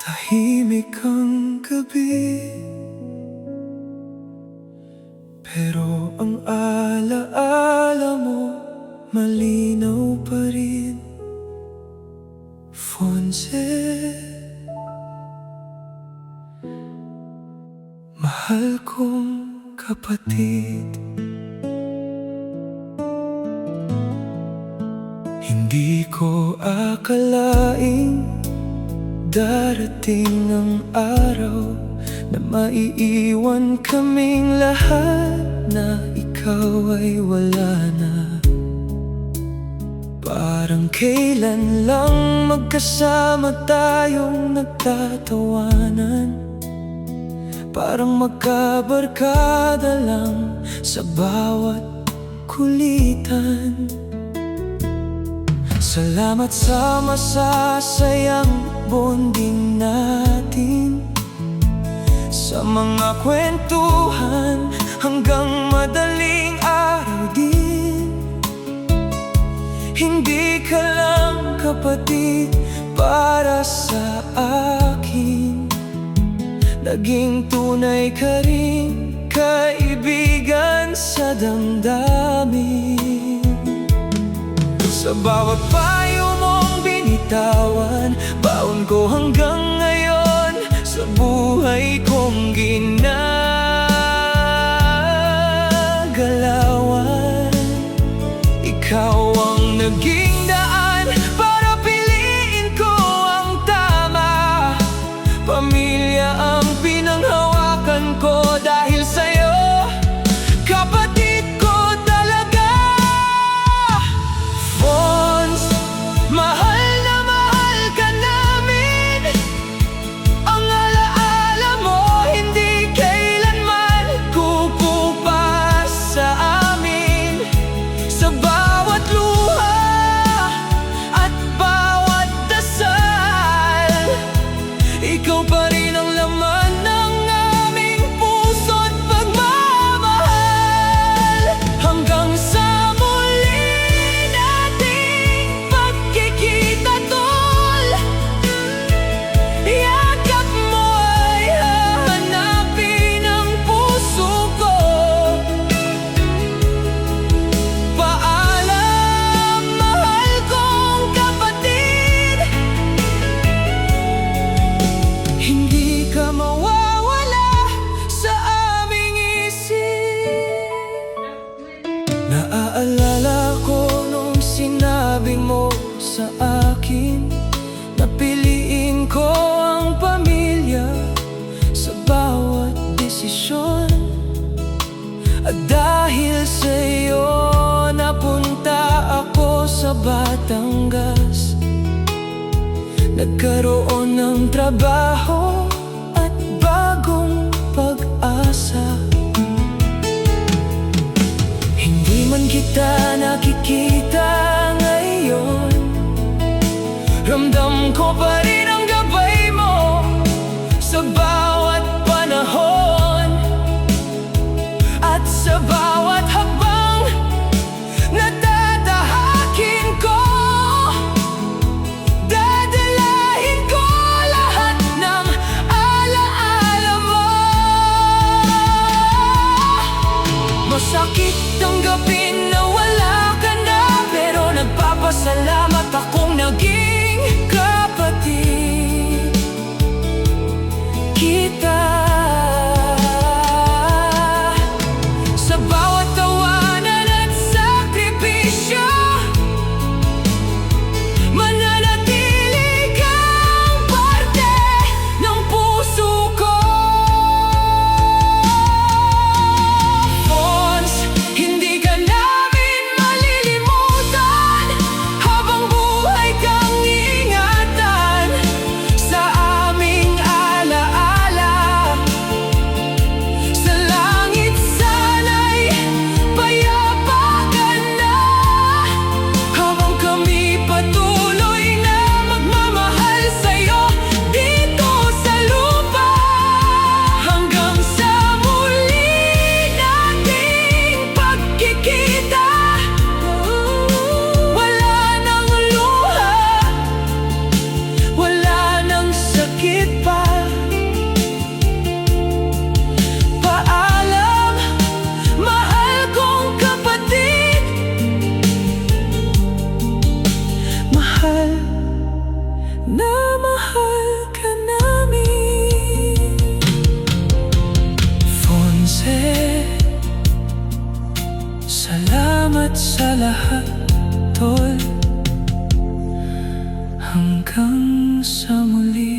Tahimik ang gabi, pero ang alaala mo malinaw pa rin. Fonse, mahal kong kapatid, hindi ko akalaing darating ang araw na maiiwan kaming lahat, na ikaw ay wala na. Parang kailan lang magkasama tayong nagtatawanan, parang magkabarkada lang sa bawat kulitan. Salamat sa masasayang bonding natin, sa mga kwentuhan hanggang madaling araw din. Hindi ka lang kapatid para sa akin, naging tunay ka rin kaibigan sa damdamin. Sa bawat payo mong binitawan, baon ko hanggang ngayon sa buhay kong ginagalawan. Ikaw ang naging daan para piliin ko ang tama. Pamilya ang pinanghawakan ko dahil sa'yo, kapatid ko talaga. Fons, mahal na mahal ka namin. Ang alaala mo hindi kailanman kukupas sa amin. Sa bawat luha at bawat dasal, ikaw pa rin ang laman ng aming puso't pagmamahal. Hanggang sa muli nating pagkikita, tol, yakap mo ay hahanapin ang puso ko. Paalam, mahal kong kapatid, hindi ka mawawala sa aming isip. Naaalala ko nung sinabi mo sa akin na piliin ko ang pamilya sa bawat desisyon. At dahil sa'yo napunta ako sa Batangas, nagkaroon ng trabaho at bagong pag-asa. Hindi man kita nakikita ngayon, ramdam ko pa rin ang gabay mo sa bawat panahon. At sa bawat habang natatahakin ko, dadalahin ko lahat ng alaala mo. Masakit tanggapin na wala ka na, pero nagpapasalamat akong naging kapatid. sa lahat, tol. Hanggang sa muli.